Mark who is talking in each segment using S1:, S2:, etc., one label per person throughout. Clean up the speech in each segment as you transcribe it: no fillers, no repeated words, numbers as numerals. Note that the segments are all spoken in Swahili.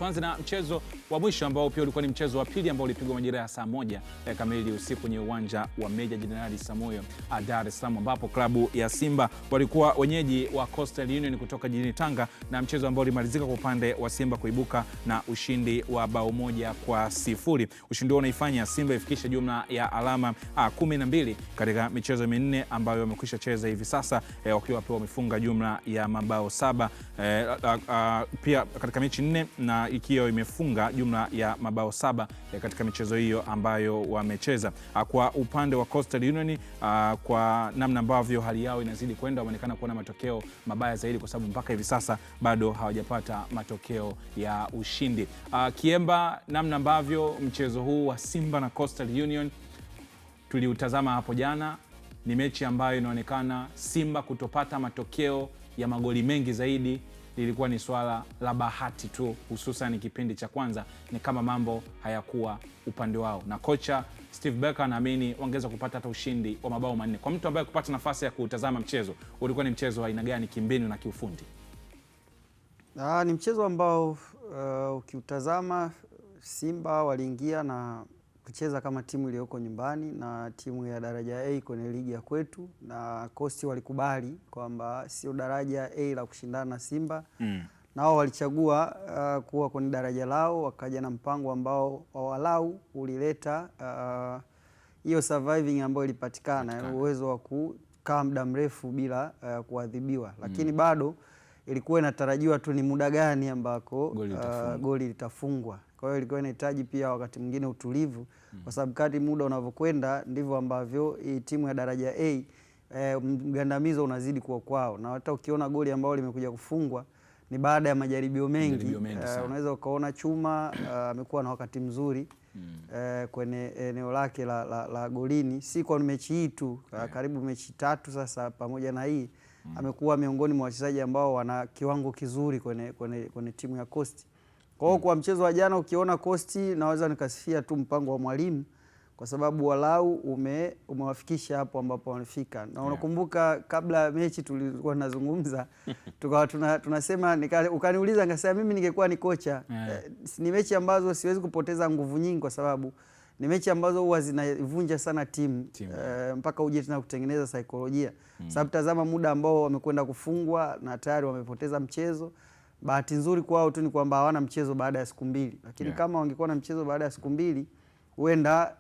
S1: Tuanze na mchezo wa mwisho ambao pia ulikuwa ni mchezo wa pili ambao ulipigwa majira ya saa 1 kamili usiku kwenye uwanja wa Meja Jenerali Samoei Dar es Salaam, ambapo klabu ya Simba walikuwa wenyeji wa Coastal Union kutoka jijini Tanga, na mchezo ambao ulimalizika kwa upande wa Simba kuibuka na ushindi wa bao 1-0. Ushindi huo unaifanya Simba ifikishe jumla ya alama 12 katika michezo minne ambayo wamekwisha cheza hivi sasa, wakiwa pia wamefunga jumla ya mabao 7 pia katika mechi 4, na ikiwa imefunga jumla ya mabao 7 katika michezo hiyo ambayo wamecheza. Kwa upande wa Coastal Union, kwa namna ambavyo hali yao inazidi kwenda, wameonekana kuona matokeo mabaya zaidi, kwa sababu mpaka hivi sasa bado hawajapata matokeo ya ushindi. Kiemba, namna ambavyo mchezo huu wa Simba na Coastal Union tuliutazama hapo jana, ni mechi ambayo inaonekana Simba kutopata matokeo ya magoli mengi zaidi lilikuwa ni swala la bahati tu, hususan kipindi cha kwanza ni kama mambo hayakuwa upande wao, na kocha Steve Barker anaamini wangeweza kupata hata ushindi wa mabao 4. Kwa mtu ambaye kupata nafasi ya kutazama mchezo, ulikuwa ni mchezo wa aina gani kimbinu na kiufundi?
S2: Ni mchezo ambao ukiutazama Simba waliingia na kucheza kama timu iliyoko nyumbani na timu ya daraja A kwenye ligi ya kwetu, na Coast walikubali kwamba sio daraja A la kushindana na Simba. Nao walichagua kuwa kwenye daraja lao, wakaja na mpango ambao walau ulileta hiyo surviving ambayo ilipatikana, uwezo wa kukaa muda mrefu bila kuadhibiwa, lakini bado ilikuwa inatarajiwa tu ni muda gani ambako goli litafungwa. Kwa hiyo ilikuwa inahitaji pia wakati mwingine utulivu, kwa sababu kadri muda unavyokwenda ndivyo ambavyo hii timu ya daraja A mgandamizo unazidi kuwa kwao, na hata ukiona goli ambalo limekuja kufungwa ni baada ya majaribio mengi. Unaweza ukaona Chuma amekuwa na wakati mzuri kwenye eneo lake la golini, si kwa mechi hii tu, karibu mechi 3 sasa pamoja na hii amekuwa miongoni mwa wachezaji ambao wana kiwango kizuri kwenye timu ya Coast. Kwa hiyo kwa mchezo wa jana ukiona Coast, naweza nikasifia tu mpango wa mwalimu, kwa sababu walau umewafikisha hapo ambapo wamefika. Na unakumbuka kabla ya mechi tulikuwa tunazungumza tukawa tunasema, ukaniuliza ngasema mimi ningekuwa ni kocha, ni mechi ambazo siwezi kupoteza nguvu nyingi, kwa sababu ni mechi ambazo huwa zinavunja sana timu. Mpaka uje tena kutengeneza saikolojia. Sababu tazama muda ambao wamekwenda kufungwa na tayari wamepoteza mchezo. Bahati nzuri kwao tu ni kwamba hawana mchezo baada ya siku 2, lakini kama wangekuwa na mchezo baada ya siku 2 huenda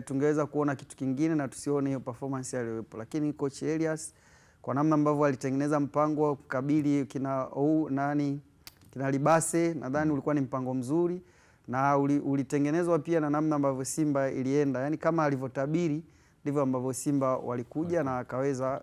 S2: tungeweza kuona kitu kingine na tusione hiyo performance aliyopo. Lakini coach Elias kwa namna ambavyo alitengeneza mpango wa kukabili kina Libase, nadhani ulikuwa ni mpango mzuri na ulitengenezwa pia na namna ambavyo Simba ilienda. Yani kama alivyotabiri ndivyo ambavyo Simba walikuja na akaweza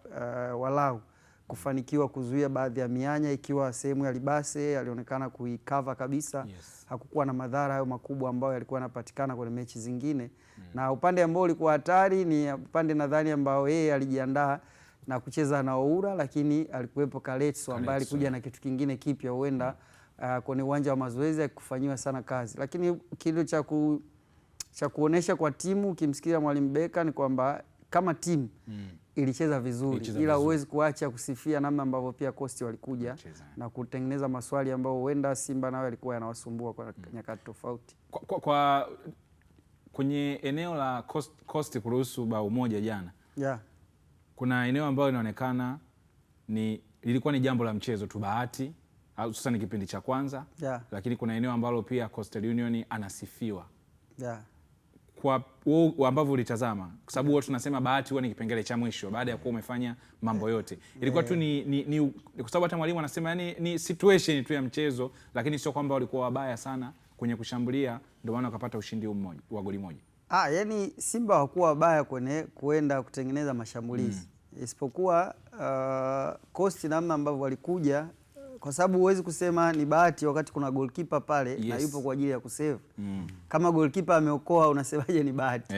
S2: walau kufanikiwa kuzuia baadhi ya mianya, ikiwa sehemu ya Libase alionekana kuikava kabisa. Hakukuwa na madhara hayo makubwa ambayo yalikuwa yanapatikana kwenye mechi zingine. Na upande ambao ulikuwa hatari ni upande nadhani ambao yeye alijiandaa na kucheza na Oura, lakini alikuwepo Kaletso ambaye alikuja na kitu kingine kipya, huenda kwenye uwanja wa mazoezi kufanyiwa sana kazi. Lakini kile cha kuonesha kwa timu, ukimsikia mwalimu Beka, ni kwamba kama timu ilicheza vizuri, ila huwezi kuacha kusifia namna ambavyo pia Coast walikuja na kutengeneza maswali ambayo huenda Simba nayo alikuwa yanawasumbua kwa nyakati tofauti.
S1: Kwenye eneo la Coast kuruhusu bao 1 jana, kuna eneo ambayo inaonekana lilikuwa ni jambo la mchezo tu, bahati, hususan kipindi cha kwanza, lakini kuna eneo ambalo pia Coastal Union anasifiwa. Kwa ambavyo ulitazama, kwa sababu watu tunasema bahati huwa ni kipengele cha mwisho baada ya kuwa umefanya mambo yote. Ilikuwa tu ni kwa sababu hata mwalimu anasema ni situation tu ya mchezo, lakini sio kwamba walikuwa wabaya sana kwenye kushambulia ndio maana wakapata ushindi wa goli 1.
S2: Yani Simba hawakuwa wabaya kwenye kuenda kutengeneza mashambulizi. Isipokuwa Coast namna ambavyo walikuja, kwa sababu huwezi kusema ni bahati wakati kuna goalkeeper pale na yupo kwa ajili ya kusave. Kama goalkeeper ameokoa unasemaje ni bahati?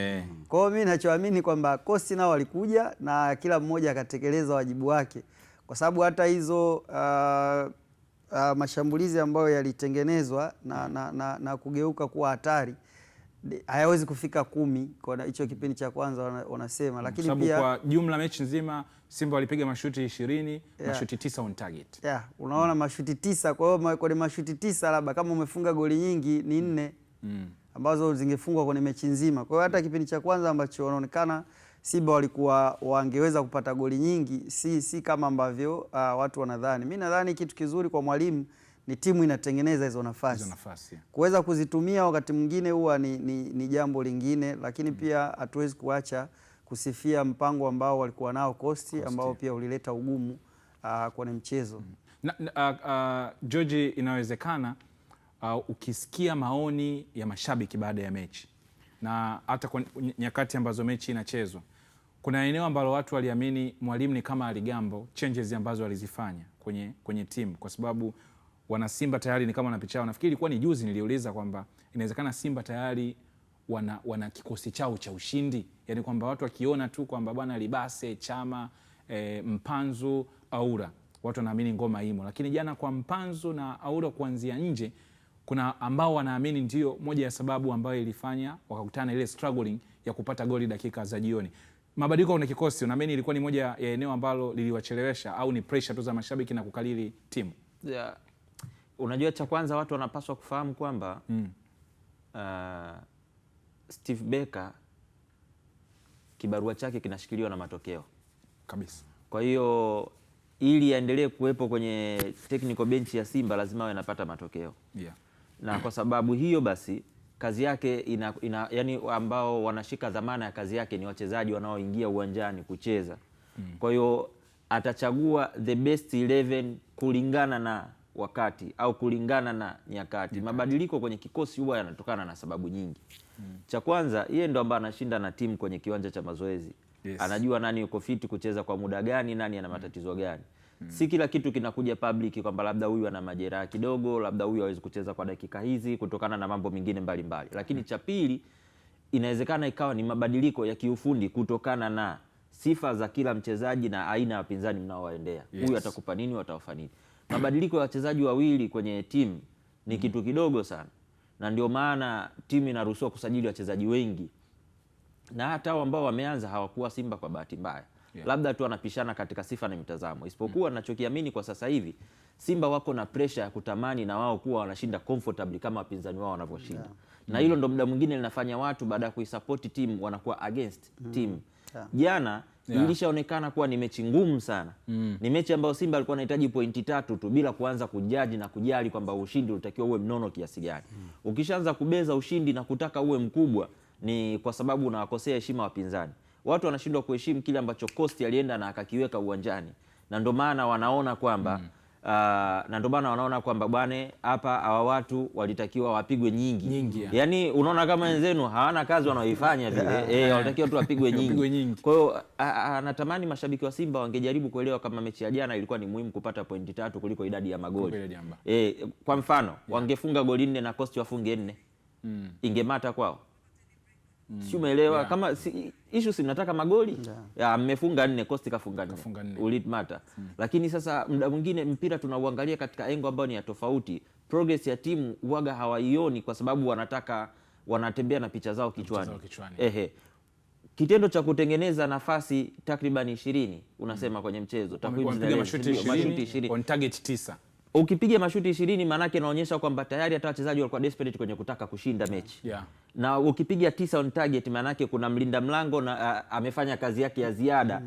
S2: Kwa hiyo mimi ninachoamini kwamba Coast nao walikuja na kila mmoja akatekeleza wajibu wake, kwa sababu hata hizo mashambulizi ambayo yalitengenezwa na kugeuka kuwa hatari hayawezi kufika 10 kwa hicho kipindi cha kwanza wanasema, lakini pia
S1: kwa jumla mechi nzima Simba walipiga mashuti 20, mashuti 9 on target.
S2: Unaona mashuti 9, kwa hiyo kwenye mashuti 9 labda kama umefunga goli nyingi ni 4 ambazo zingefungwa kwenye mechi nzima. Kwa hiyo hata kipindi cha kwanza ambacho wanaonekana Simba walikuwa wangeweza kupata goli nyingi, si kama ambavyo watu wanadhani. Mimi nadhani kitu kizuri kwa mwalimu ni timu inatengeneza hizo nafasi. Kuweza kuzitumia wakati mwingine huwa ni jambo lingine, lakini pia hatuwezi kuacha kusifia mpango ambao walikuwa nao Coast ambao pia ulileta ugumu kwenye mchezo.
S1: George, inawezekana ukisikia maoni ya mashabiki baada ya mechi na hata kwa nyakati ambazo mechi inachezwa, kuna eneo ambalo watu waliamini mwalimu ni kama aligambo changes ambazo alizifanya kwenye timu, kwa sababu wana Simba tayari ni kama wanapichao. Nafikiri ilikuwa ni juzi niliuliza kwamba inawezekana Simba tayari wana kikosi chao cha ushindi, yani kwamba watu wakiona tu kwamba bwana Libase, Chama, Mpanzu, Aura, watu wanaamini ngoma imo. Lakini jana kwa Mpanzu na Aura kuanzia nje, kuna ambao wanaamini ndio moja ya sababu ambayo ilifanya wakakutana ile struggling ya kupata goli dakika za jioni. Mabadiliko kwenye kikosi unaamini ilikuwa ni moja ya eneo ambalo liliwachelewesha au ni pressure tu za mashabiki na kukalili timu?
S3: Unajua, cha kwanza watu wanapaswa kufahamu kwamba Steve Barker kibarua chake kinashikiliwa na matokeo
S1: kabisa.
S3: Kwa hiyo ili aendelee kuwepo kwenye technical bench ya Simba lazima awe anapata matokeo. Na kwa sababu hiyo basi kazi yake yani ambao wanashika dhamana ya kazi yake ni wachezaji wanaoingia uwanjani kucheza. Kwa hiyo atachagua the best 11 kulingana na wakati au kulingana na nyakati. Mabadiliko kwenye kikosi huwa yanatokana na sababu nyingi. Cha kwanza, yeye ndo ambaye anashinda na timu kwenye kiwanja cha mazoezi. Anajua nani yuko fiti kucheza kwa muda gani, nani ana matatizo gani. Si kila kitu kinakuja public kwamba labda huyu ana majeraha kidogo, labda huyu hawezi kucheza kwa dakika hizi kutokana na mambo mengine mbalimbali. Lakini cha pili, inawezekana ikawa ni mabadiliko ya kiufundi kutokana na sifa za kila mchezaji na aina ya wapinzani mnaowaendea. Huyu atakupa nini, watawafa nini. Mabadiliko ya wachezaji wawili kwenye timu ni kitu kidogo sana, na ndio maana timu inaruhusiwa kusajili wachezaji wengi, na hata hao ambao wameanza hawakuwa Simba kwa bahati mbaya. Labda tu wanapishana katika sifa na mitazamo, isipokuwa ninachokiamini kwa sasa hivi Simba wako na pressure ya kutamani na wao kuwa wanashinda comfortably kama wapinzani wao wanavyoshinda. Na hilo ndo muda mwingine linafanya watu baada ya kuisupport team wanakuwa against team. Jana ilishaonekana kuwa ni mechi ngumu sana. Ni mechi ambayo Simba alikuwa anahitaji pointi 3 tu bila kuanza kujaji na kujali kwamba ushindi unatakiwa uwe mnono kiasi gani. Ukishaanza kubeza ushindi na kutaka uwe mkubwa, ni kwa sababu unawakosea heshima wapinzani. Watu wanashindwa kuheshimu kile ambacho Coast alienda na akakiweka uwanjani, na ndio maana wanaona kwamba bwana hapa hawa watu walitakiwa wapigwe nyingi. Yaani unaona kama wenzenu hawana kazi wanaoifanya vile. Walitakiwa tu wapigwe nyingi. Kwa hiyo anatamani mashabiki wa Simba wangejaribu kuelewa kama mechi ya jana ilikuwa ni muhimu kupata pointi 3 kuliko idadi ya magoli. Kwa mfano, wangefunga goli 4 na Coast wafunge 4. Ingemata kwao. Si umeelewa? Kama issue si mnataka magoli. Mmefunga 4, Coast kafunga 4. Ulimata. Lakini sasa muda mwingine mpira tunauangalia katika engo ambayo ni ya tofauti. Progress ya timu huaga hawaioni kwa sababu wanatembea na picha zao kichwani. Kitendo cha kutengeneza nafasi takriban 20 unasema kwenye mchezo.
S1: Takriban mashuti 20 on target 9.
S3: Ukipiga mashuti 20 maana yake inaonyesha kwamba tayari hata wachezaji walikuwa desperate kwenye kutaka kushinda mechi. Na ukipiga 9 on target maana yake kuna mlinda mlango na amefanya kazi yake ya ziada.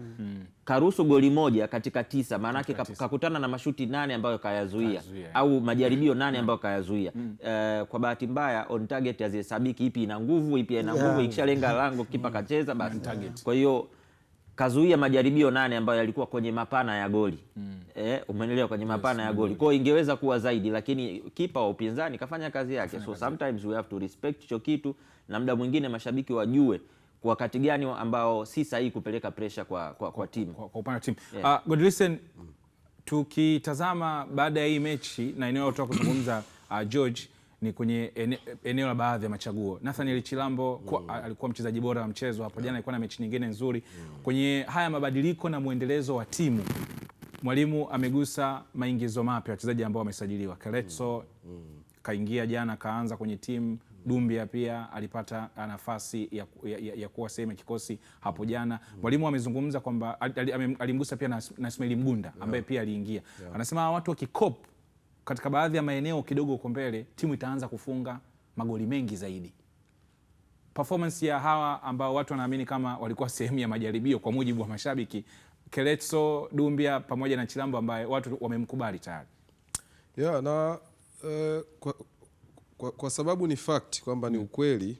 S3: Karuhusu goli moja katika 9, maana yake kakutana na mashuti 8 ambayo kayazuia au majaribio 8 ambayo kayazuia. Kwa bahati mbaya on target hazihesabiki, ipi ina nguvu, ipi ina nguvu. Ikishalenga lango kipa kacheza basi. Kwa hiyo kazuia majaribio 8 ambayo yalikuwa kwenye mapana ya goli. Umeelewa, kwenye mapana ya goli. Kwa hiyo ingeweza kuwa zaidi, lakini kipa wa upinzani kafanya kazi yake. So sometimes we have to respect hicho kitu, na muda mwingine mashabiki wajue kwa wakati gani ambao si sahihi kupeleka pressure kwa timu.
S1: Kwa upande wa timu. Godlisten, tukitazama baada ya hii mechi na eneo la kuzungumza George ni kwenye eneo la baadhi ya machaguo. Nathaniel Chilambo alikuwa mchezaji bora wa mchezo hapo jana, alikuwa na mechi nyingine nzuri. Kwenye haya mabadiliko na muendelezo wa timu, mwalimu amegusa maingizo mapya wachezaji ambao wamesajiliwa. Keletso kaingia jana, kaanza kwenye timu. Dumbia pia alipata nafasi ya kuwa sehemu ya kikosi hapo jana. Mwalimu amezungumza kwamba alimgusa pia na Ismail Mgunda ambaye pia aliingia. Anasema watu wakikop katika baadhi ya maeneo kidogo huko mbele, timu itaanza kufunga magoli mengi zaidi. Performance ya hawa ambao watu wanaamini kama walikuwa sehemu ya majaribio kwa mujibu wa mashabiki, Keletso, Dumbia pamoja na Chilambo ambaye watu wamemkubali tayari.
S4: Na kwa sababu ni fact kwamba ni ukweli,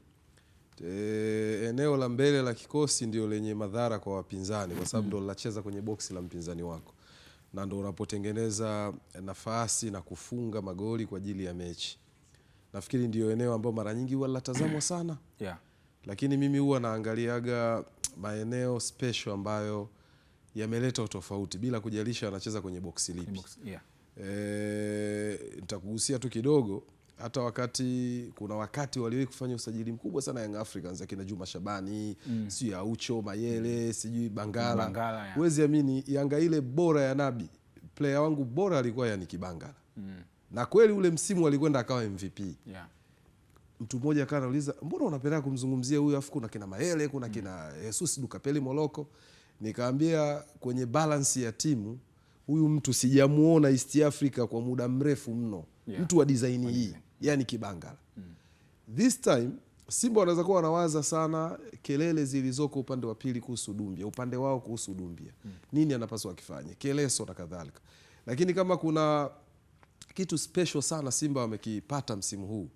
S4: eneo la mbele la kikosi ndio lenye madhara kwa wapinzani, kwa sababu ndio linacheza kwenye boksi la mpinzani wako na ndio unapotengeneza nafasi na kufunga magoli kwa ajili ya mechi. Nafikiri ndio eneo ambalo mara nyingi huwa linatazamwa sana. Lakini mimi huwa naangaliaga maeneo special ambayo yameleta utofauti bila kujalisha anacheza kwenye boksi lipi. Nitakugusia tu kidogo. Hata kuna wakati waliwahi kufanya usajili mkubwa sana Young Africans akina Juma Shabani, sijui Aucho Mayele, sijui Bangala. Huwezi amini Yanga ile bora ya Nabi, player wangu bora alikuwa yani Kibangala. Na kweli ule msimu alikwenda akawa MVP. Mtu mmoja akawa anauliza, mbona unapenda kumzungumzia huyu afu kuna kina Mayele, kuna kina Jesus Dukapeli Moloko? Nikaambia kwenye balance ya timu huyu mtu sijamuona East Africa kwa muda mrefu mno. Mtu wa design hii, yani Kibangala. This time Simba wanaweza kuwa wanawaza sana kelele zilizoko upande wa pili kuhusu Dumbia, upande wao kuhusu Dumbia. Nini anapaswa akifanye? Keleso na kadhalika. Lakini kama kuna kitu special sana Simba wamekipata msimu huu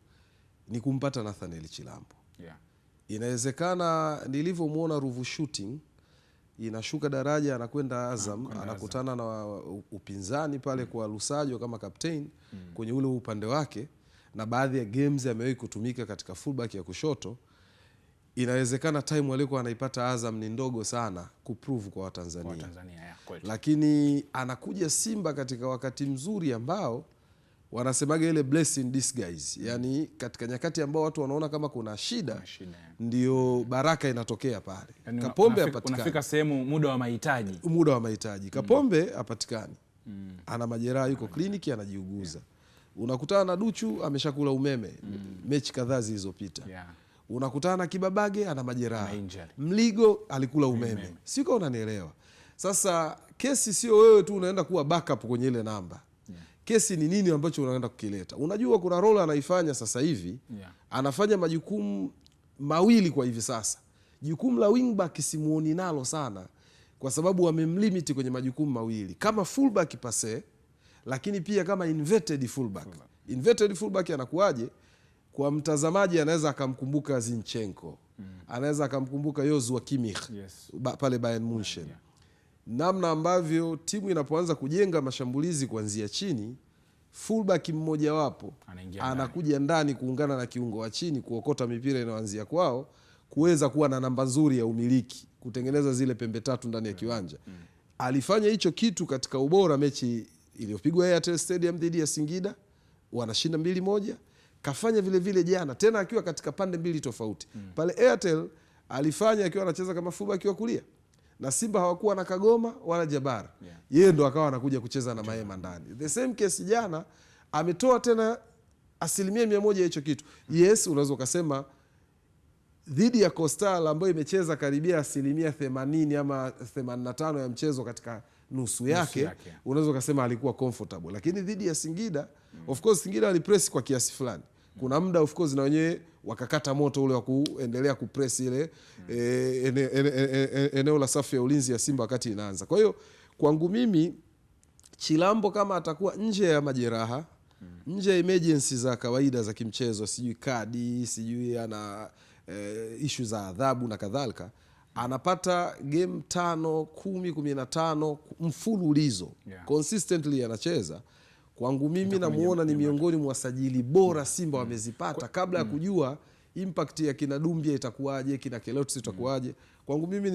S4: ni kumpata Nathaniel Chilambo. Inawezekana nilivyomuona Ruvu Shooting inashuka daraja anakwenda Azam, anakutana na upinzani pale kwa Lusajo kama captain kwenye ule upande wake, na baadhi ya games amewahi kutumika katika fullback ya kushoto. Inawezekana time alikuwa anaipata Azam ni ndogo sana kuprove kwa Watanzania. Lakini anakuja Simba katika wakati mzuri ambao wanasemaga ile blessing disguise, yani katika nyakati ambao watu wanaona kama kuna shida ndio baraka inatokea pale. Yani Kapombe apatikani,
S1: unafika sehemu muda wa mahitaji Kapombe apatikani, ana majeraha, yuko kliniki anajiuguza. Unakutana na Duchu ameshakula umeme mechi kadhaa zilizopita. Unakutana na Kibabage ana majeraha, Mligo alikula umeme. Siko unanielewa? Sasa kesi sio wewe tu unaenda kuwa backup kwenye ile namba. Kesi ni nini ambacho unaenda kukileta? Unajua kuna role anaifanya sasa hivi, anafanya majukumu mawili kwa hivi sasa. Jukumu la wingback simuoni nalo sana kwa sababu wamemlimit kwenye majukumu mawili. Kama fullback pase, lakini pia kama inverted fullback. Inverted fullback anakuaje? Kwa mtazamaji anaweza akamkumbuka Zinchenko. Anaweza akamkumbuka Joshua Kimmich pale Bayern Munchen. Namna ambavyo timu inapoanza kujenga mashambulizi kuanzia chini, fullback mmoja wapo anakuja ndani kuungana na kiungo wa chini kuokota mipira inayoanzia kwao, kuweza kuwa na namba nzuri ya umiliki, kutengeneza zile pembe tatu ndani ya kiwanja. Alifanya hicho kitu katika ubora mechi iliyopigwa Airtel Stadium dhidi ya Singida, wanashinda 2-1. Kafanya vile vile jana tena akiwa katika pande mbili tofauti. Pale Airtel alifanya akiwa anacheza kama fullback wa kulia, na Simba hawakuwa na Kagoma wala Jabara. Yeye ndo akawa anakuja kucheza na Maema ndani. The same case jana ametoa tena 100% ya hicho kitu. Yes, unaweza ukasema dhidi ya Coastal ambayo imecheza karibia 80% ama 85 ya mchezo katika nusu yake. Unaweza ukasema alikuwa comfortable. Lakini dhidi ya Singida, of course Singida alipress kwa kiasi fulani. Kuna muda of course na wenyewe wakakata moto ule wa kuendelea kupress ile eneo la safu ya ulinzi ya Simba wakati inaanza. Kwa hiyo kwangu mimi Chilambo kama atakuwa nje ya majeraha, nje ya emergency za kawaida za kimchezo, sijui kadi, sijui ana issue za adhabu na kadhalika, anapata game 5, 10, 15 mfululizo consistently anacheza, kwangu mimi namuona ni miongoni mwa sajili bora Simba wamezipata kabla ya kujua impact ya kina Dumbia itakuwaje, kina Keletso itakuwaje. Kwangu mimi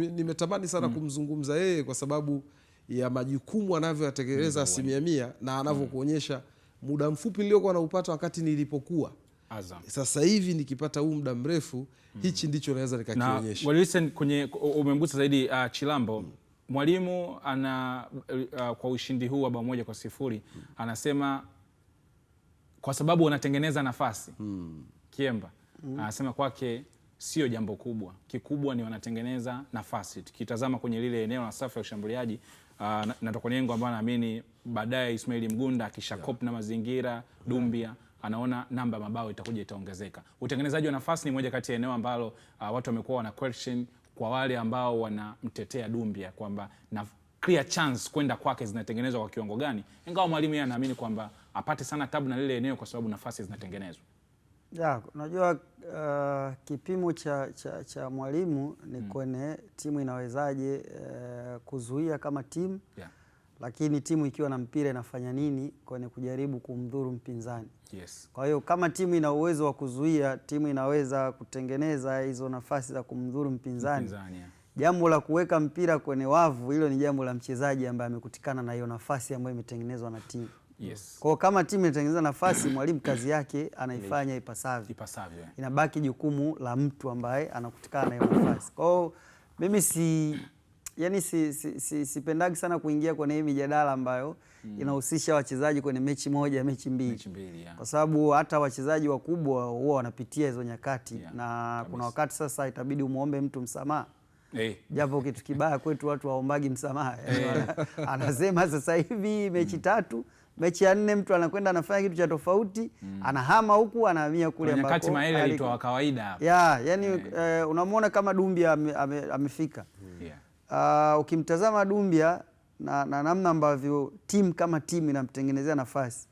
S1: nimetamani sana kumzungumza yeye kwa sababu ya majukumu anavyoyatekeleza 100% na anavyokuonyesha muda mfupi niliokuwa naupata wakati nilipokuwa Azam. Sasa hivi nikipata huu muda mrefu hichi ndicho naweza nikakionyesha. Na listen, kwenye umemgusa zaidi Chilambo. Mwalimu ana kwa ushindi huu wa 1-0 anasema kwa sababu wanatengeneza nafasi. Kiemba anasema kwake sio jambo kubwa, kikubwa ni wanatengeneza nafasi. Tukitazama kwenye lile eneo la safu ya ushambuliaji na Tokoniengo ambaye anaamini baadaye Ismail Mgunda akishakop na mazingira Dumbia anaona namba ya mabao itaongezeka. Utengenezaji wa nafasi ni moja kati ya eneo ambalo watu wamekuwa wana question kwa wale ambao wanamtetea Dumbia kwamba na clear chance kwenda kwake zinatengenezwa kwa kiwango gani, ingawa mwalimu yeye anaamini kwamba apate sana tabu na lile eneo kwa sababu nafasi zinatengenezwa.
S2: Unajua kipimo cha mwalimu ni kwenye timu inawezaje kuzuia kama timu, lakini timu ikiwa na mpira inafanya nini kwenye kujaribu kumdhuru mpinzani. Kwa hiyo kama timu ina uwezo wa kuzuia, timu inaweza kutengeneza hizo nafasi za kumdhuru mpinzani. Jambo la kuweka mpira kwenye wavu, hilo ni jambo la mchezaji ambaye amekutikana na hiyo nafasi ambayo imetengenezwa na timu. Kwa kama timu inatengeneza nafasi, mwalimu kazi yake anaifanya ipasavyo. Inabaki jukumu la mtu ambaye anakutikana na hiyo nafasi. Kwa hiyo mimi sipendagi sana kuingia kwenye hii mijadala ambayo inahusisha wachezaji kwenye mechi moja, mechi mbili. Kwa sababu hata wachezaji wakubwa huwa wanapitia hizo nyakati na kuna wakati sasa itabidi umuombe mtu msamaha. Japo kitu kibaya kwetu watu waombagi msamaha. Anasema sasa hivi mechi 3, mechi ya 4 mtu anakwenda anafanya kitu cha tofauti, anahama huku anahamia kule ambako
S1: nyakati Maele alitoa kawaida hapa.
S2: Yani unamwona kama Dumbia amefika. Ukimtazama Dumbia na namna ambavyo timu kama timu inamtengenezea nafasi,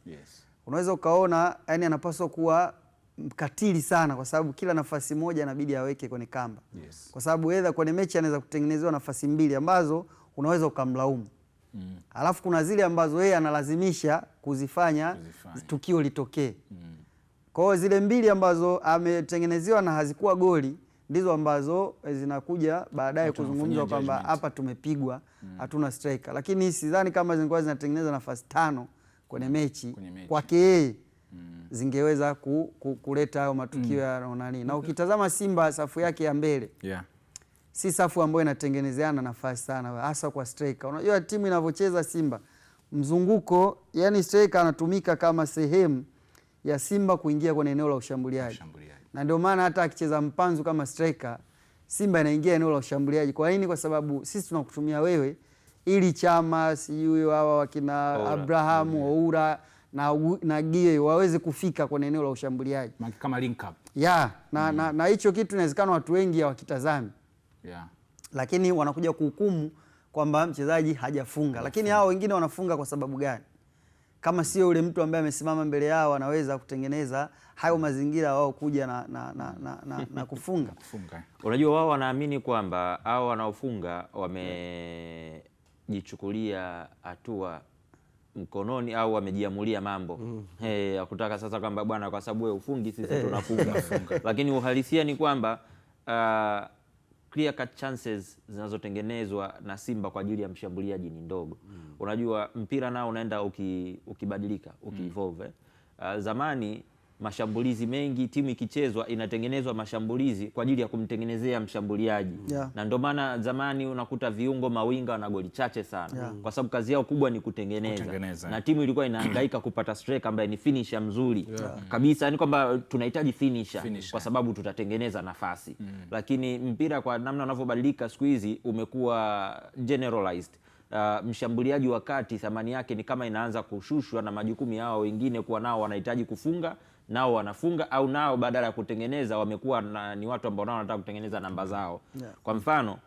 S2: unaweza ukaona yani anapaswa kuwa mkatili sana, kwa sababu kila nafasi moja inabidi aweke kwenye kamba. Kwa sababu either kwenye mechi anaweza kutengenezewa nafasi 2 ambazo unaweza ukamlaumu. Alafu kuna zile ambazo yeye analazimisha kuzifanya tukio litokee. Kwa hiyo zile 2 ambazo ametengenezewa na hazikuwa goli ndizo ambazo zinakuja baadaye kuzungumzwa kwamba hapa tumepigwa, hatuna striker. Lakini sidhani kama zingekuwa zinatengeneza nafasi 5 kwenye mechi kwake yeye zingeweza kuleta hayo matukio ya nani. Na ukitazama Simba safu yake ya mbele, si safu ambayo inatengenezeana nafasi sana, hasa kwa striker. Unajua timu inavyocheza Simba, mzunguko, yani striker anatumika kama sehemu ya Simba kuingia kwenye eneo la ushambuliaji. Na ndio maana hata akicheza Mpanzu kama striker, Simba inaingia eneo la ushambuliaji. Kwa nini? Kwa sababu sisi tunakutumia wewe ili Chama, sijui hawa wakina Abrahamu, Oura na Gie waweze kufika kwenye eneo la ushambuliaji
S1: kama link up.
S2: Na hicho kitu inawezekana watu wengi hawakitazami. Lakini wanakuja kuhukumu kwamba mchezaji hajafunga. Lakini hao wengine wanafunga kwa sababu gani? Kama sio yule mtu ambaye amesimama mbele yao anaweza kutengeneza hayo mazingira wao kuja na kufunga.
S3: Unajua wao wanaamini kwamba hao wanaofunga wamejichukulia hatua mkononi au wamejiamulia mambo. Hakutaka sasa kwamba bwana, kwa sababu wewe ufungi sisi tunafunga. Lakini uhalisia ni kwamba clear cut chances zinazotengenezwa na Simba kwa ajili ya mshambuliaji ni ndogo. Unajua mpira nao unaenda ukibadilika, ukievolve. Zamani mashambulizi mengi timu ikichezwa inatengenezwa mashambulizi kwa ajili ya kumtengenezea mshambuliaji. Na ndio maana zamani unakuta viungo mawinga wana goli chache sana. Kwa sababu kazi yao kubwa ni kutengeneza. Na timu ilikuwa inahangaika kupata striker ambaye ni finisher mzuri kabisa, yani kwamba tunahitaji finisher kwa sababu tutatengeneza nafasi. Lakini mpira kwa namna unavyobadilika siku hizi umekuwa generalized. Mshambuliaji wakati thamani yake ni kama inaanza kushushwa na majukumu yao wengine, kuwa nao wanahitaji kufunga nao wanafunga, au nao badala ya kutengeneza wamekuwa ni watu ambao nao wanataka kutengeneza namba zao. Kwa mfano,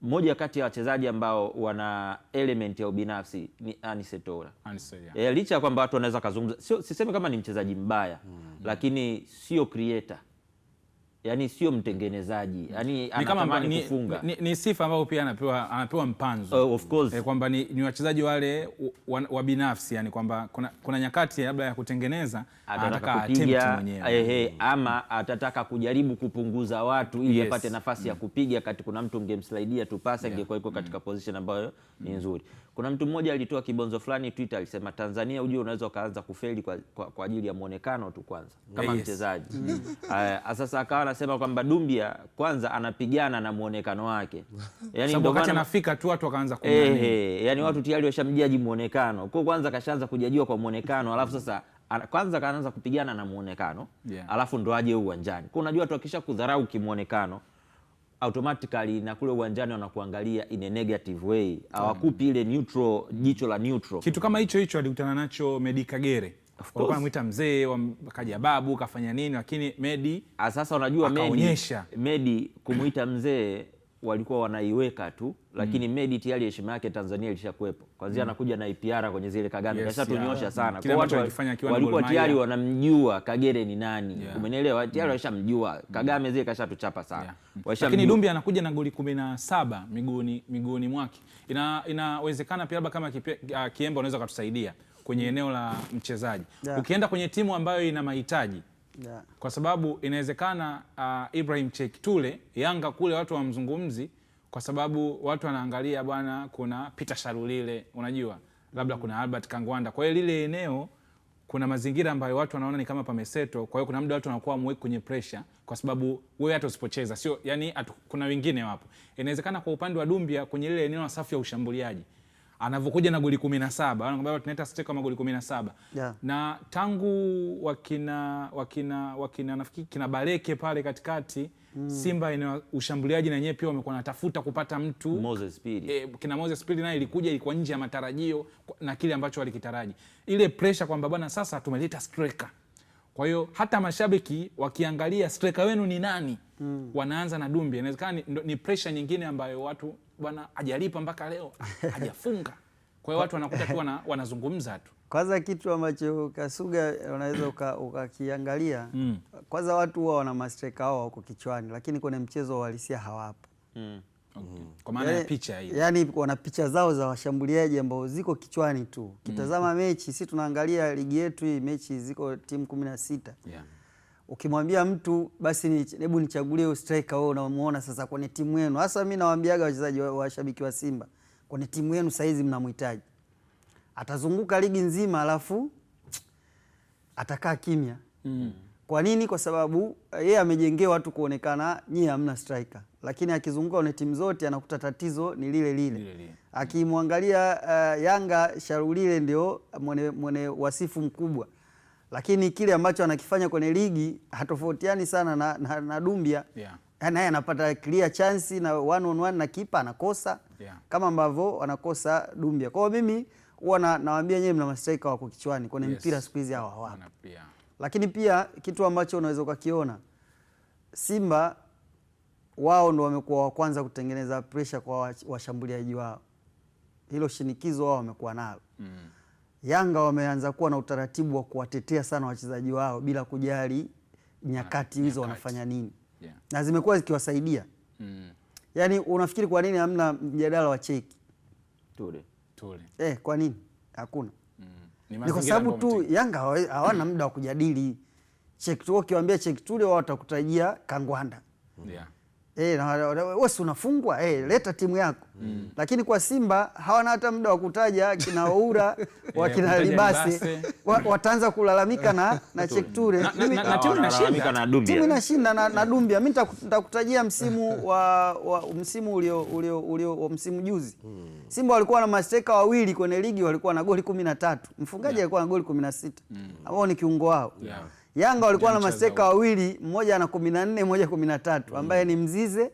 S3: mmoja kati ya wachezaji ambao wana element ya ubinafsi ni Anise Toura. Licha ya kwamba watu wanaweza kuzungumza, sisemi kama ni mchezaji mbaya, lakini sio creator. Yani sio mtengenezaji, yani anatamani kufunga.
S1: Ni sifa ambayo pia anapewa Mpanzu.
S3: Of course.
S1: Kwamba ni wachezaji wale wa binafsi, yani kwamba kuna nyakati labda ya kutengeneza anataka attempt mwenyewe.
S3: Ama atataka kujaribu kupunguza watu ili apate nafasi ya kupiga, kati kuna mtu ungemsaidia tu pasi ingekuwa iko katika position ambayo ni nzuri. Kuna mtu mmoja alitoa kibonzo fulani Twitter, alisema Tanzania ujue unaweza kaanza kufeli kwa ajili ya muonekano tu kwanza kama mchezaji. Sasa akawa anasema kwamba Dumbia kwanza anapigana na muonekano wake.
S1: Yani ndio wakati anafika tu watu wakaanza kumnani.
S3: Yani watu tayari washamjaji muonekano. Kwa kwanza kashaanza kujajiwa kwa muonekano, alafu sasa kwanza kaanza kupigana na muonekano alafu ndo aje uwanjani. Kwa unajua watu wakisha kudharau kimuonekano automatically na kule uwanjani wanakuangalia in a negative way, hawakupi ile neutral, jicho la neutral.
S1: Kitu kama hicho alikutana nacho Medi Kagere, walikuwa anamuita mzee, kaja babu kafanya nini, lakini Medi
S3: sasa unajua Medi kumuita mzee walikuwa wanaiweka tu, lakini Medi tayari heshima yake Tanzania ilishakuepo. Kwanza anakuja na IPR kwenye zile Kagame, kashatunyosha sana. Kwa watu walikuwa tayari wanamjua Kagere ni nani. Umenielewa? Tayari walishamjua. Kagame zile kashatuchapa sana.
S1: Lakini Dumbi anakuja na goli 17 miguuni mwake. Inawezekana pia labda kama Kiemba unaweza kutusaidia kwenye eneo la mchezaji. Ukienda kwenye timu ambayo ina mahitaji. Kwa sababu inawezekana Ibrahim Cheick-Tule Yanga kule watu wamzungumzi kwa sababu watu wanaangalia bwana, kuna Peter Shalulile, unajua labda kuna Albert Kangwanda. Kwa hiyo lile eneo kuna mazingira ambayo watu wanaona ni kama pameseto. Kwa hiyo kuna muda watu wanakuwa mweki kwenye pressure kwa sababu wewe hata usipocheza sio, yani kuna wengine wapo. Inawezekana kwa upande wa Dumbia kwenye lile eneo la safu ya ushambuliaji anavyokuja na goli 17, wanakwambia tunaita stake kama goli 17. Na tangu wakina nafikiri kina Baleke pale katikati, Simba ina ushambuliaji na yenyewe pia wamekuwa natafuta kupata mtu
S3: Moses Pili.
S1: Kina Moses Pili naye ilikuwa nje ya matarajio na kile ambacho walikitaraji. Ile pressure kwamba bwana sasa tumeleta striker. Kwa hiyo hata mashabiki wakiangalia striker wenu ni nani, wanaanza na Dumbia. Inawezekana ni pressure nyingine ambayo watu bwana hajalipa mpaka leo, hajafunga. Kwa hiyo watu wanakuta tu wanazungumza tu.
S2: Kwanza kitu ambacho Kasuga unaweza ukakiangalia, kwanza watu huwa wana mastreka wao huko kichwani, lakini kwenye mchezo wa halisia hawapo.
S1: Kwa maana ya picha hiyo.
S2: Yaani wana picha zao za washambuliaji ambao ziko kichwani tu. Kitazama mechi, sisi tunaangalia ligi yetu hii, mechi ziko timu 16. Ukimwambia mtu basi hebu nichagulie striker wewe unamuona sasa kwenye timu yenu. Hasa mimi nawaambiaga wachezaji washabiki wa Simba, kwenye timu yenu sasa hizi mnamhitaji. Atazunguka ligi nzima alafu atakaa kimya. Kwa nini? Kwa sababu yeye amejengewa watu kuonekana nyie hamna striker. Lakini akizunguka kwenye timu zote anakuta tatizo ni lile lile. Akimwangalia Yanga, Shalulile ndio mwenye wasifu mkubwa. Lakini kile ambacho anakifanya kwenye ligi hatofautiani sana na Dumbia. Naye anapata clear chance na 1-on-1 na kipa anakosa kama ambavyo anakosa Dumbia. Kwa hiyo mimi huwa nawaambia nyewe mna mastrika wako kichwani kwenye mpira siku hizi hao hawapo. Lakini pia kitu ambacho unaweza ukakiona, Simba wao ndo wamekuwa wa kwanza kutengeneza pressure kwa washambuliaji wao. Hilo shinikizo wao wamekuwa nalo. Yanga wameanza kuwa na utaratibu wa kuwatetea sana wachezaji wao bila kujali nyakati hizo wanafanya nini. Na zimekuwa zikiwasaidia. Yaani unafikiri kwa nini hamna mjadala wa Cheick-Tule? Kwa nini? Hakuna. Ni kwa sababu tu Yanga hawana muda wa kujadili Cheick-Tule. Ukiwaambia Cheick-Tule wao watakutajia Kangwanda. Wewe unafungwa, leta timu yako. Lakini kwa Simba hawana hata muda wa kutaja kina Oura wakina Libase. Wataanza kulalamika na Cheick-Tule.
S1: Na timu inashinda
S3: na Dumbia.
S2: Timu inashinda na Dumbia. Mimi nitakutajia msimu wa msimu juzi. Simba walikuwa na mastreka wawili kwenye ligi, walikuwa na goli 13. Mfungaji alikuwa na goli 16. Ambao ni kiungo wao. Yanga walikuwa na mastreka wawili, mmoja ana 14, mmoja 13, ambaye ni Mzize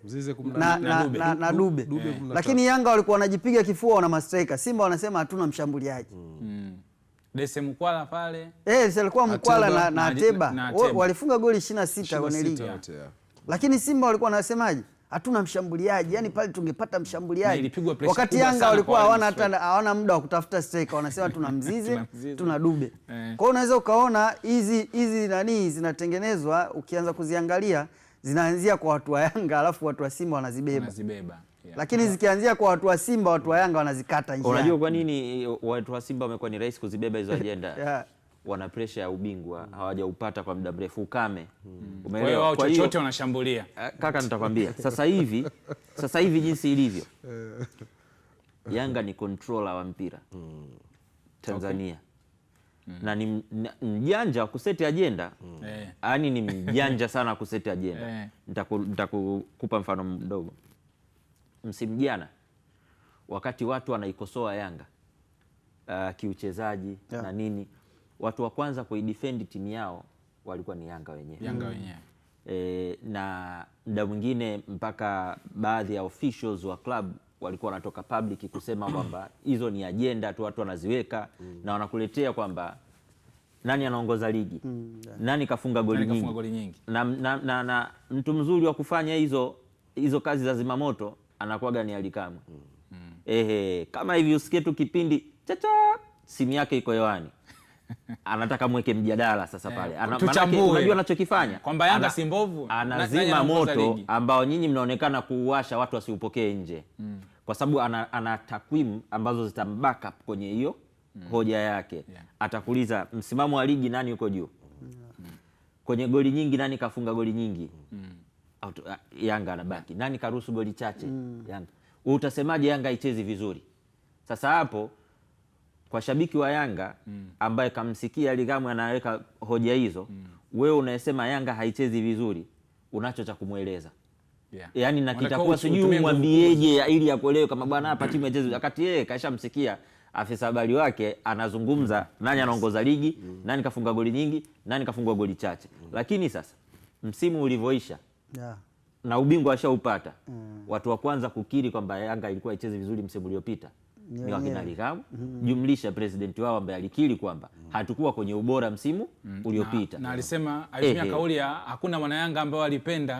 S2: na Dube. Lakini Yanga walikuwa wanajipiga kifua na mastreka. Simba wanasema hatuna mshambuliaji.
S1: Dese Mkwala pale.
S2: Alikuwa Mkwala na Ateba. Walifunga goli 26 kwenye ligi. Lakini Simba walikuwa wanasemaje? Hatuna mshambuliaji. Yaani pale tungepata mshambuliaji. Wakati Yanga walikuwa hawana muda wa kutafuta striker, wanasema tuna Mzize, tuna Dube. Kwa hiyo unaweza ukaona hizi nani zinatengenezwa, ukianza kuziangalia zinaanzia kwa watu wa Yanga alafu watu wa Simba wanazibeba. Lakini zikianzia kwa watu wa Simba, watu wa Yanga wanazikata njia.
S3: Unajua kwa nini watu wa Simba wamekuwa ni rahisi kuzibeba hizo ajenda? Wana pressure ya ubingwa, hawajaupata kwa muda mrefu, ukame.
S1: Umeelewa? Wao chochote wanashambulia.
S3: Kaka nitakwambia, sasa hivi jinsi ilivyo. Yanga ni controller wa mpira Tanzania. Na ni mjanja wa kuseti ajenda. Yaani ni mjanja sana kuseti ajenda. Nitakupa mfano mdogo. Msimu jana wakati watu wanaikosoa Yanga kiuchezaji na nini, watu wa kwanza kuidefend timu yao walikuwa ni Yanga wenyewe. Na muda mwingine mpaka baadhi ya officials wa club walikuwa wanatoka public kusema kwamba hizo ni agenda tu watu wanaziweka na wanakuletea kwamba nani anaongoza ligi, nani kafunga goli nyingi. Na mtu mzuri wa kufanya hizo kazi za zimamoto anakuwaga ni Ally Kamwe. Kama hivi usikie tu kipindi chacha simu yake iko hewani. Anataka mweke mjadala sasa pale. Unajua anachokifanya
S1: kwamba Yanga si mbovu,
S3: anazima moto ambao nyinyi mnaonekana kuuasha watu wasiupokee nje. Kwa sababu ana takwimu ambazo zitambackup kwenye hiyo hoja yake. Atakuuliza msimamo wa ligi nani uko juu? Kwenye goli nyingi nani kafunga goli nyingi? Yanga anabaki. Nani karuhusu goli chache? Yanga. Utasemaje Yanga haichezi vizuri? Sasa hapo kwa shabiki wa Yanga ambaye kamsikia Ally Kamwe anaweka hoja hizo, wewe unasema Yanga haichezi vizuri, unacho cha kumweleza. Yaani na kitakuwa sijui umwambieje ili akuelewe kama bwana hapa timu haichezi, wakati yeye kashamsikia afisa habari wake anazungumza nani anaongoza ligi, nani kafunga goli nyingi, nani kafunga goli chache. Lakini sasa msimu ulivyoisha na ubingwa ashaupata, watu wa kwanza kukiri kwamba Yanga ilikuwa haichezi vizuri msimu uliopita ni wakina Ally Kamwe, jumlisha president wao ambaye alikiri kwamba hatukuwa kwenye ubora msimu uliopita.
S1: Na alisema alitumia kauli ya hakuna mwana Yanga ambao alipenda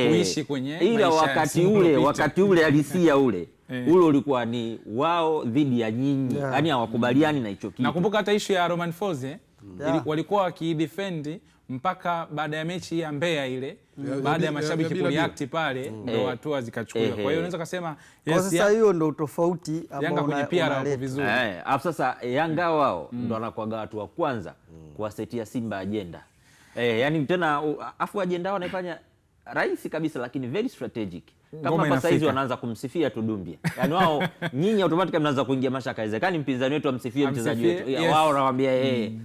S1: kuishi kwenye
S3: ila wakati ule alisia ule ulikuwa ni wao dhidi ya nyinyi. Yaani hawakubaliani na hicho kitu.
S1: Nakumbuka hata issue ya Romain Folz walikuwa wakidefend mpaka baada ya mechi ya Mbeya ile, baada ya mashabiki kureact pale ndio hatua zikachukuliwa. Kwa hiyo unaweza kusema
S2: sasa hiyo ndio tofauti ambao
S1: Yanga kwenye PR wako vizuri.
S3: Sasa Yanga wao ndio wanakuaga watu wa kwanza kuwasetia Simba agenda. Yani tena afu agenda wao wanaifanya rahisi kabisa lakini very strategic. Kama kwa saizi wanaanza kumsifia tu Dumbia. Yaani wao nyinyi automatically mnaanza kuingia mashaka. Haiwezekani mpinzani wetu amsifie mchezaji wetu. Wao nawaambia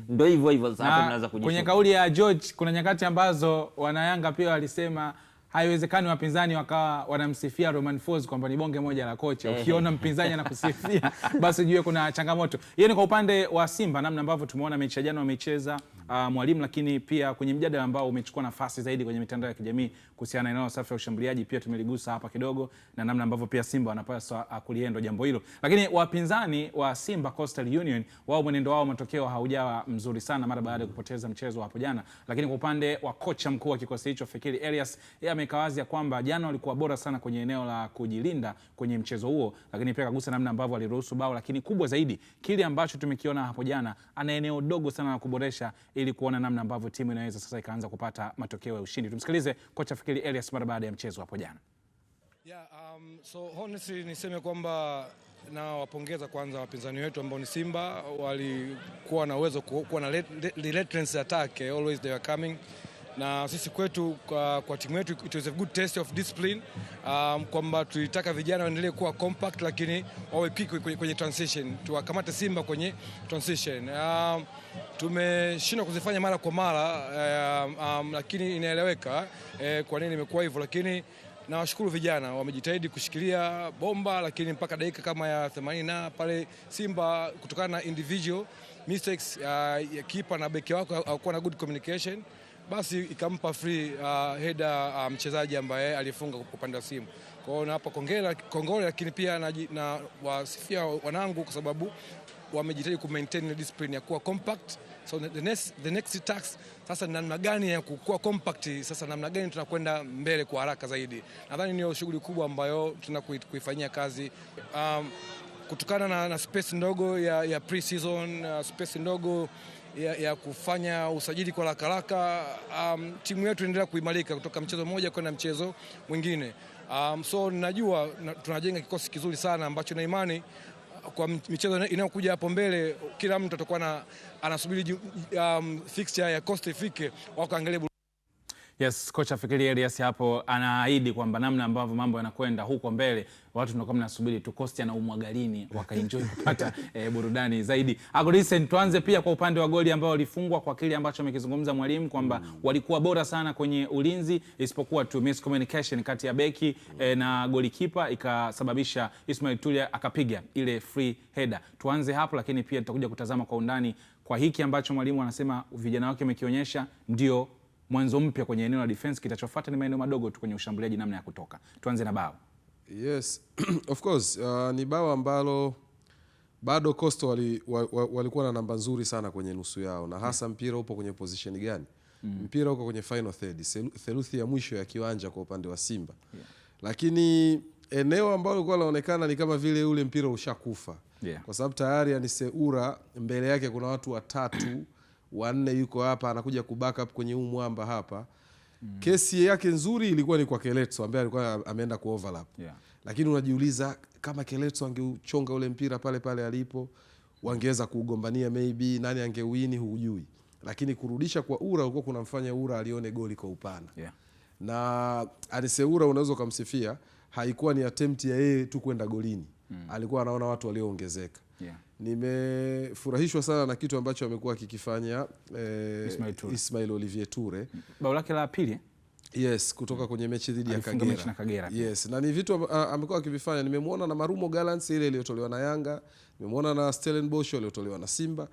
S3: ndio hivyo sasa hapo mnaanza kujishuka.
S1: Kwenye kauli ya George kuna nyakati ambazo wana Yanga pia walisema haiwezekani wapinzani wakawa wanamsifia Romain Folz kwamba ni bonge moja la kocha. Ukiona mpinzani anakusifia basi ujue kuna changamoto. Hiyo ni kwa upande wa Simba, namna ambavyo tumeona mechi ya jana wamecheza Mwalimu, lakini pia kwenye mjadala ambao umechukua nafasi zaidi kwenye mitandao ya kijamii kuhusiana na eneo safi ya ushambuliaji pia tumeligusa hapa kidogo, na namna ambavyo pia Simba wanapaswa kuliendo jambo hilo. Lakini wapinzani wa Simba Coastal Union, wao mwenendo wao matokeo haujawa mzuri sana mara baada ya kupoteza mchezo hapo jana. Lakini kwa upande wa kocha mkuu wa kikosi hicho Fikiri Elias, yeye amekawazi kwamba jana walikuwa bora sana kwenye eneo la kujilinda kwenye mchezo huo, lakini pia kagusa namna ambavyo aliruhusu bao, lakini kubwa zaidi kile ambacho tumekiona hapo jana, ana eneo dogo sana la kuboresha ili kuona namna ambavyo timu inaweza sasa ikaanza kupata matokeo ya ushindi. Tumsikilize kocha Fikiri Elias mara baada ya mchezo hapo jana.
S5: So honestly niseme kwamba na wapongeza kwanza wapinzani wetu ambao ni Simba, walikuwa na uwezo kuwa na relentless attack, always they were coming. Na sisi kwetu kwa timu yetu it was a good test of discipline, kwamba tulitaka vijana waendelee kuwa compact lakini wawe quick kwenye transition, tuwakamate Simba kwenye transition. Tumeshindwa kuzifanya mara kwa mara, lakini inaeleweka kwa nini imekuwa hivyo, lakini nawashukuru vijana wamejitahidi kushikilia bomba, lakini mpaka dakika kama ya 80 na pale Simba kutokana na individual mistakes ya kipa na beki wako hakuwa na good communication, basi ikampa free header mchezaji ambaye alifunga kwa upande wa Simba. Kwa hiyo hapa kongole, lakini pia na wasifia wanangu kwa sababu wamejitahidi ku maintain discipline ya kuwa compact. So the next task sasa namna gani ya kuwa compact, sasa namna gani tunakwenda mbele kwa haraka zaidi. Nadhani ni shughuli kubwa ambayo tunakuifanyia kazi, kutokana na space ndogo ya pre-season, space ndogo ya kufanya usajili kwa haraka. Timu yetu inaendelea kuimarika kutoka mchezo mmoja kwenda mchezo mwingine. So najua tunajenga kikosi kizuri sana ambacho na imani kwa michezo inayokuja hapo mbele kila mtu atakuwa anasubiri fixture ya Costa ifike wakaangalia.
S1: Yes, kocha Fikiri Elias hapo anaahidi kwamba namna ambavyo mambo yanakwenda huko mbele watu tunakuwa mnasubiri tu Costa na umwagalini wakaenjoy kupata burudani zaidi. Agorisen, tuanze pia kwa upande wa goli ambao walifungwa, kwa kile ambacho amekizungumza mwalimu kwamba walikuwa bora sana kwenye ulinzi isipokuwa tu miscommunication kati ya beki na golikipa ikasababisha Ismail Tulia akapiga ile free header. Tuanze hapo, lakini pia tutakuja kutazama kwa undani kwa hiki ambacho mwalimu anasema vijana wake wamekionyesha, ndio mwanzo mpya kwenye eneo la defense. Kitachofuata ni maeneo madogo tu kwenye ushambuliaji, namna ya kutoka. Tuanze na bao.
S4: Yes, of course, ni bao ambalo bado Coastal walikuwa na namba nzuri sana kwenye nusu yao, na hasa mpira upo kwenye position gani? Mpira uko kwenye final third, theluthi ya mwisho ya kiwanja kwa upande wa Simba. Lakini eneo ambalo lilikuwa linaonekana ni kama vile ule mpira ushakufa. Kwa sababu tayari Aniseura mbele yake kuna watu watatu, wanne yuko hapa anakuja kuback up kwenye mwamba hapa. Kesi yake nzuri ilikuwa ni kwa Keletso ambaye alikuwa ameenda ku overlap. Lakini unajiuliza kama Keletso angeuchonga ule mpira pale pale alipo, wangeweza kugombania, maybe nani angewini hujui. Lakini kurudisha kwa Ura ulikuwa kunamfanya Ura alione goli kwa upana. Na Aniseura unaweza kumsifia, haikuwa ni attempt ya yeye tu kwenda golini. Alikuwa anaona watu walioongezeka. Nimefurahishwa sana na kitu ambacho amekuwa akikifanya Ismail Olivier Toure.
S1: Bao lake la pili.
S4: Yes, kutoka kwenye mechi dhidi ya Kagera. Yes, na ni vitu amekuwa akivifanya. Nimemwona na Marumo Gallants ile iliyotolewa na Yanga, nimemwona na Stellenbosch iliyotolewa na Simba.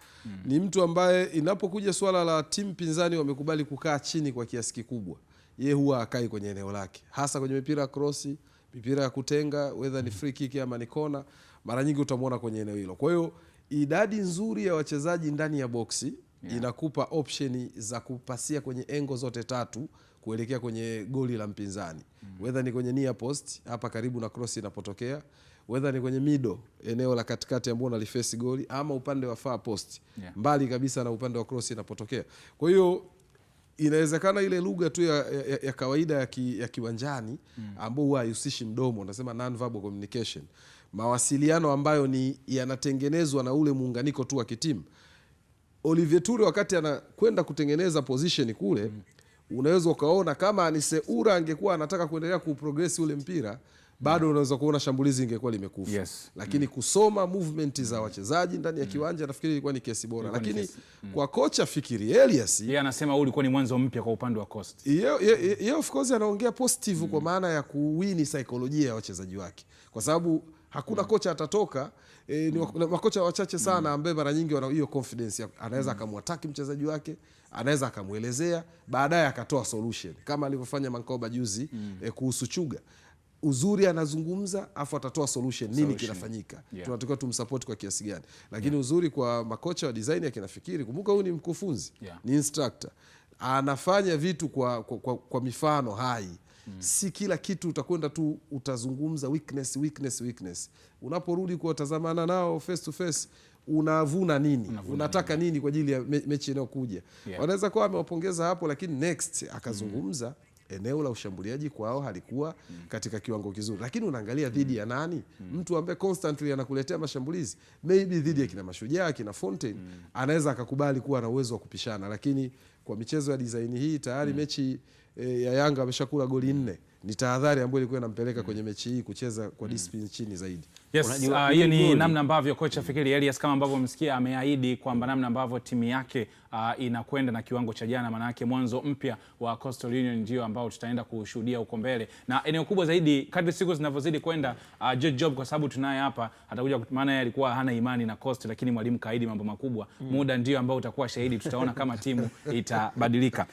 S4: Ni mtu ambaye inapokuja swala la timu pinzani wamekubali kukaa chini kwa kiasi kikubwa, yeye huwa akai kwenye eneo lake, hasa kwenye mipira ya cross, mipira ya kutenga, whether ni free kick ama ni kona, mara nyingi utamwona kwenye eneo hilo. Kwa hiyo idadi nzuri ya wachezaji ndani ya boksi inakupa option za kupasia engo engo zote tatu kuelekea kwenye goli la mpinzani. Whether ni kwenye near post hapa karibu na cross inapotokea, whether ni kwenye middle eneo la katikati ambao unalifesi goli, ama upande wa far post mbali kabisa na upande wa cross inapotokea. Kwa hiyo inawezekana ile lugha tu ya kawaida ya kiwanjani ambao huwa haihusishi mdomo, unasema non verbal communication, mawasiliano ambayo ni yanatengenezwa na ule muunganiko tu wa kitimu. Olivier Toure wakati anakwenda kutengeneza position kule, unaweza ukaona kama Aniseura angekuwa anataka kuendelea kuprogress ule mpira, bado unaweza kuona shambulizi ingekuwa limekufa. Lakini kusoma movement za wachezaji ndani ya kiwanja, nafikiri ilikuwa ni kesi bora. Lakini kwa kocha Fikiri Elias,
S1: yeye anasema ulikuwa ni mwanzo mpya kwa upande wa Coast.
S4: Yeye of course anaongea positive kwa maana ya kuwini saikolojia ya wachezaji wake, kwa sababu hakuna kocha atatoka ni makocha wachache sana ambaye mara nyingi wana hiyo confidence, anaweza akamwataki mchezaji wake, anaweza akamuelezea, baadaye akatoa solution kama alivyofanya Mankoba juzi kuhusu Chuga. Uzuri anazungumza afu atatoa solution, nini kinafanyika, tunatakiwa tumsupport kwa kiasi gani. Lakini uzuri kwa makocha wa design ya kinafikiri, kumbuka huyu ni mkufunzi, ni instructor, anafanya vitu kwa mifano hai. Si kila kitu utakwenda tu utazungumza weakness. Unaporudi kuwatazamana nao face to face, unavuna nini, unataka nini kwa ajili ya mechi inayokuja. Wanaweza kuwa amewapongeza hapo, lakini next akazungumza eneo la ushambuliaji kwao halikuwa katika kiwango kizuri. Lakini unaangalia dhidi ya nani? Mtu ambaye constantly anakuletea mashambulizi, maybe dhidi ya kina Mashujaa, kina Fontaine, anaweza akakubali kuwa na uwezo wa kupishana. Lakini kwa michezo ya design hii tayari mechi ya Yanga ameshakula goli 4. Ni tahadhari ambayo ilikuwa inampeleka kwenye mechi hii kucheza kwa discipline chini zaidi.
S1: Hiyo ni namna ambavyo kocha Fikiri Elias, kama ambavyo umesikia, ameahidi kwamba namna ambavyo timu yake inakwenda na kiwango cha jana, maana yake mwanzo mpya wa Coastal Union ndio ambao tutaenda kushuhudia huko mbele. Na eneo kubwa zaidi kadri siku zinavyozidi kwenda, George Job kwa sababu tunaye hapa atakuja, maana yeye alikuwa hana imani na Coast, lakini mwalimu kaahidi mambo makubwa. Muda ndio ambao utakuwa shahidi, tutaona kama timu itabadilika.